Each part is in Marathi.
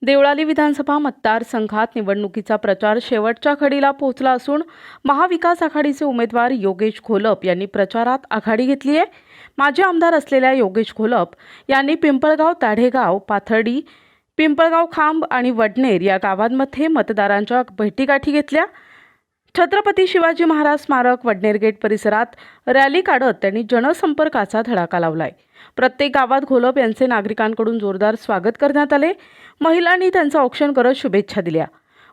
देवळाली विधानसभा मतदारसंघात निवडणुकीचा प्रचार शेवटच्या घडीला पोहोचला असून महाविकास आघाडीचे उमेदवार योगेश घोलप यांनी प्रचारात आघाडी घेतली आहे। माजी आमदार असलेल्या योगेश घोलप यांनी पिंपळगाव, ताढेगाव, पाथर्डी, पिंपळगाव खांब आणि वडनेर या गावांमध्ये मतदारांच्या भेटीगाठी घेतल्या। छत्रपती शिवाजी महाराज स्मारक वडनेर गेट परिसरात रॅली काढत त्यांनी जनसंपर्काचा धडाका लावलाय। प्रत्येक गावात घोलप यांचे नागरिकांकडून जोरदार स्वागत करण्यात आले। महिलांनी त्यांचं औक्षण करत शुभेच्छा दिल्या।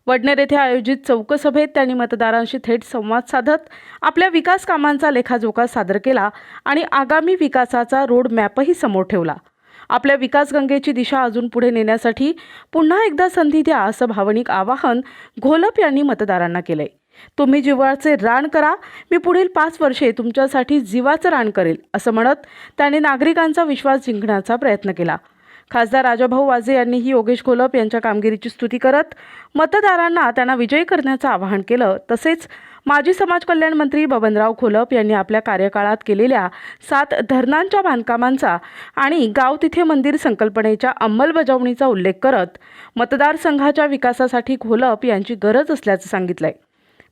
वडनेर येथे आयोजित चौकसभेत त्यांनी मतदारांशी थेट संवाद साधत आपल्या विकास कामांचा लेखाजोखा सादर केला आणि आगामी विकासाचा रोड मॅपही समोर ठेवला। आपल्या विकास गंगेची दिशा अजून पुढे नेण्यासाठी पुन्हा एकदा संधी द्या असं भावनिक आवाहन घोलप यांनी मतदारांना केलंय। तुम्ही जीवाचे रान करा, मी पुढील 5 वर्षे तुमच्यासाठी जीवाचं रान करेल असं म्हणत त्यांनी नागरिकांचा विश्वास जिंकण्याचा प्रयत्न केला। खासदार राजाभाऊ वाजे यांनीही योगेश घोलप यांच्या कामगिरीची स्तुती करत मतदारांना त्यांना विजयी करण्याचं आवाहन केलं। तसेच माजी समाज कल्याण मंत्री बबनराव घोलप यांनी आपल्या कार्यकाळात केलेल्या 7 धरणांच्या बांधकामांचा आणि गाव तिथे मंदिर संकल्पनेच्या अंमलबजावणीचा उल्लेख करत मतदारसंघाच्या विकासासाठी घोलप यांची गरज असल्याचं सांगितलंय।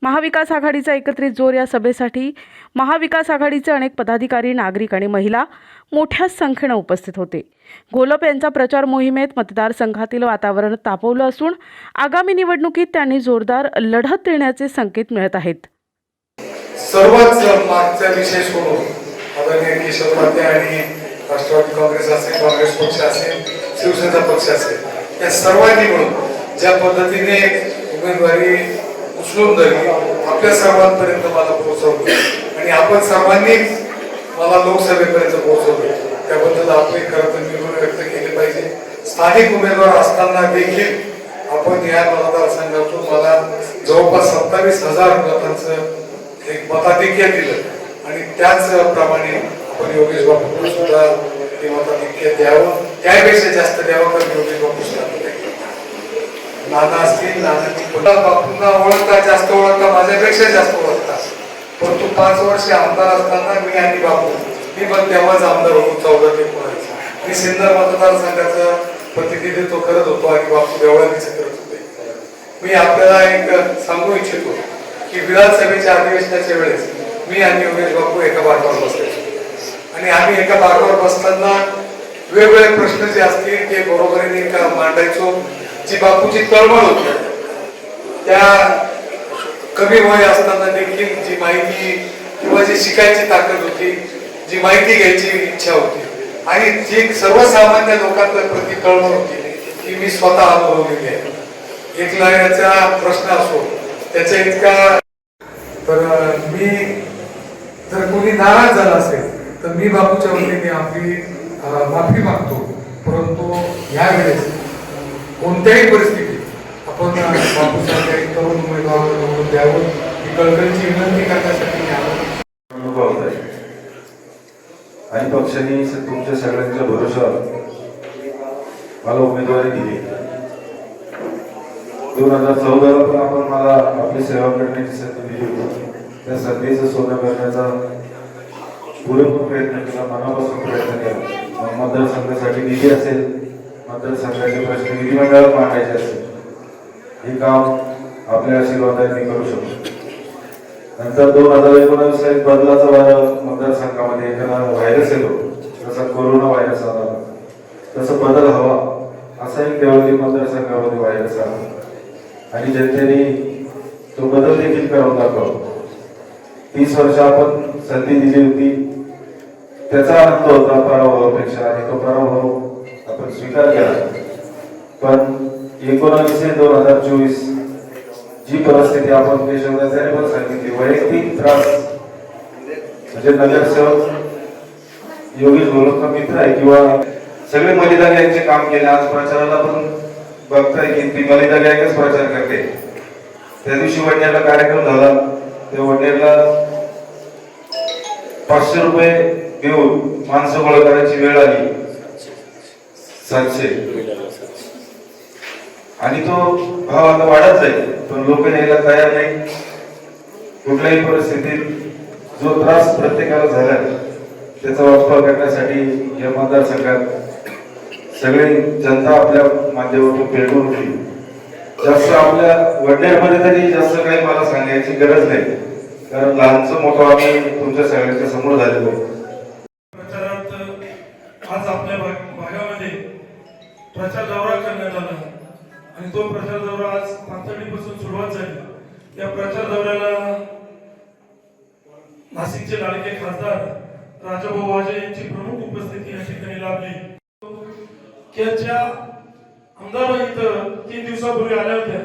महाविकास आघाडीचा एकत्रित जोर या सभेसाठी महाविकास आघाडीचे अनेक पदाधिकारी, नागरिक आणि महिला मोठ्या संख्येने उपस्थित होते। घोलप यांच्या प्रचार मोहिमेत मतदारसंघातील वातावरण तापवलं असून आगामी निवडणुकीत त्यांनी जोरदार लढत देण्याचे संकेत मिळत आहेत। सर्वच मागचा विशेष करून आदरणीय किशोर आणि राष्ट्रवादी काँग्रेस असेल, काँग्रेस पक्ष असेल, शिवसेना पक्ष असेल, या सर्वांनी मिळून ज्या पद्धतीने उमेदवारी उचलून धरली, आपल्या सर्वांपर्यंत मला पोहोचवली आणि आपण सर्वांनी मला लोकसभेपर्यंत पोहोचवले, त्याबद्दल आपण खरं तर निरोप व्यक्त केले पाहिजे। स्थानिक उमेदवार असताना देखील आपण या मतदारसंघातून मला जवळपास 27,000 मतांचं एक मताधिक्य दिलं आणि त्याचप्रमाणे आपण योगेश बापूंना सुद्धा ते मताधिक्य द्यावं, त्यापेक्षा जास्त द्यावं, कारण योगेश बापू सुद्धा नाना असतील, नानांनी बापूंना ओळखता, जास्त ओळखता, माझ्यापेक्षा जास्त ओळखता, परंतु 5 वर्ष आमदार असताना मी आणि बापू मी पण तेव्हाच आमदार होतो 14 ते 15 मी सिन्नर मतदारसंघाचं प्रतिनिधित्व करत होतो आणि बापू देवळालीचं करत होते। मी आपल्याला एक सांगू इच्छितो की विधानसभेच्या अधिवेशनाच्या वेळेस मी आणि योगेश बापू एका बाकावर बसले आणि आम्ही एका बाकावर बसताना वेगवेगळे प्रश्न जे असतील ते बरोबरीने मांडायचो। जी बापूची तळमळ होती, त्या कमी वय असताना देखील जी माहिती किंवा जी शिकायची ताकद होती, जी माहिती घ्यायची इच्छा होती आणि जी सर्वसामान्य लोकांच्या प्रति तळमळ होती ती मी स्वतः अनुभवलेली आहे। एक लढ्याचा प्रश्न असो त्याच्या इतका, तर मी जर कोणी नाराज झाला असेल तर मी बापूच्या वतीने आपली माफी मागतो, परंतु यावेळेस कोणत्याही परिस्थितीत आपण बापूसारख्या एक तरुण उमेदवाराला निवडून द्यावं ही कळकळीची विनंती करण्यासाठी मी आलो आणि पक्षाने तुमच्या सगळ्यांच्या भरोशावर मला उमेदवारी दिली। 2014ला पण आपण मला आपली सेवा करण्याची संधी दिली होती, त्या संधीचं सोनं करण्याचा पुरेपूर प्रयत्न केला, मनापासून प्रयत्न केला। मतदारसंघासाठी निधी असेल, मतदारसंघाचे प्रश्न विधिमंडळात मांडायचे असेल, हे काम आपल्या आशीर्वादाने करू शकतो। नंतर 2019ला एक बदलाचा वारा मतदारसंघामध्ये एखादा व्हायरस येतो, जसा कोरोना व्हायरस आला तसं बदल हवा, असा एक देवळाली मतदारसंघामध्ये व्हायरस आला आणि जनतेने तो बदल देखील करून दाखवला। 30 वर्ष आपण संधी दिली होती, त्याचा आनंद होता पराभवापेक्षा, आणि तो पराभव आपण स्वीकार केला। पण 19/2024 जी परिस्थिती आपण देशभरात पण सांगितली, वैयक्तिक त्रास म्हणजे नगरसेवक योगेश घोलपचा मित्र आहे किंवा सगळे मलिदा गँगचे काम केले, आज प्रचाराला पण बघताय की ती मलिदा गँगच प्रचार करते। त्या दिवशी वडनेरला कार्यक्रम झाला, त्या वडनेरला 500 रुपये देऊन माणसं गोळा करायची वेळ आली, 700, आणि तो भाव आता वाढत जाईल, पण लोक यायला तयार नाही। कुठल्याही परिस्थितीत जो त्रास प्रत्येकाला झाला त्याचा वाटप करण्यासाठी या मतदारसंघात सगळी जनता आपल्या माध्यमातून प्रेरणून होती. जास्त आपल्या वडनेरमध्ये तरी जास्त काही मला सांगायची गरज नाही, कारण लहानचं मोठं आम्ही तुमच्या सगळ्यांच्या समोर झालेलो आहे. प्रचारात आज आपल्या भागामध्ये प्रचार दौरा करण्यात आला आणि तो प्रचार दौरा आज पाथर्डीपासून सुरुवात झाली. या प्रचार दौऱ्याला नाशिकचे लाडके खासदार राजाभाऊ वाजे यांची प्रमुख उपस्थिती या ठिकाणी लाभली. ज्या आमदार इथं 3 दिवसापूर्वी आल्या होत्या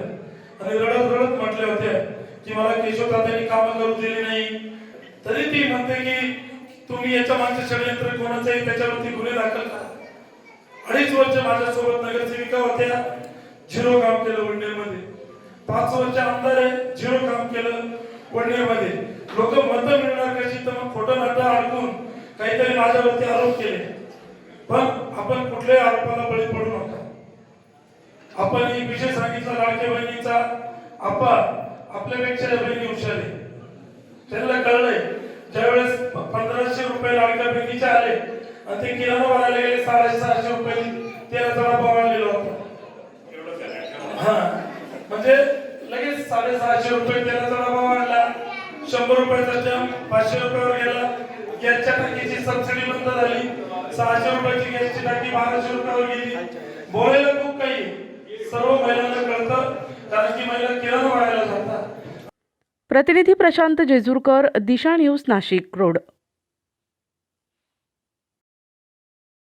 आणि रडत रडत म्हटल्या होत्या की मला केशव तात्यांनी कामं करू दिली नाही, तरी ती म्हणते की तुम्ही याच्या मागचे षडयंत्र कोणाचंही त्याच्यावरती गुन्हे दाखल करा. 2.5 वर्ष माझ्यासोबत नगरसेविका होत्या, 0 काम केलं वडनेरमध्ये. 5 वर्ष आमदार आहे, 0 काम केलं वडनेरमध्ये. लोक मतं मिळणार कशी, तर मग खोटं नाटं अडकून काहीतरी माझ्यावरती आरोप केले. पण आपण कुठल्याही आरोपाला बळी पडू नका. आपण एक विषय सांगितला लाडक्या बहिणीचा. आपल्यापेक्षा बहिणी हुशार आहे, त्यांना कळलंय. ज्यावेळेस 1500 रुपये लाडक्या बहिणीचे आले आणि ते किराणा भरायला गेले 650 रुपये तेलाचा डबा वाढलेला होता. म्हणजे लगेच 650 रुपये तेलाचा डबा वाढला. 100 रुपयाचा स्टॅम्प 500 रुपयावर गेला. गॅसच्या टाकीची सबसिडी बंद झाली. 600 रुपयाची गॅसची टाकी 1200 रुपयावर गेली. बोलायला खूप काही सर्व महिलांना कळतं, कारण की महिला किराणा भरायला जातात. प्रतिनिधी प्रशांत जेजुरकर, दिशा न्यूज, नाशिक रोड.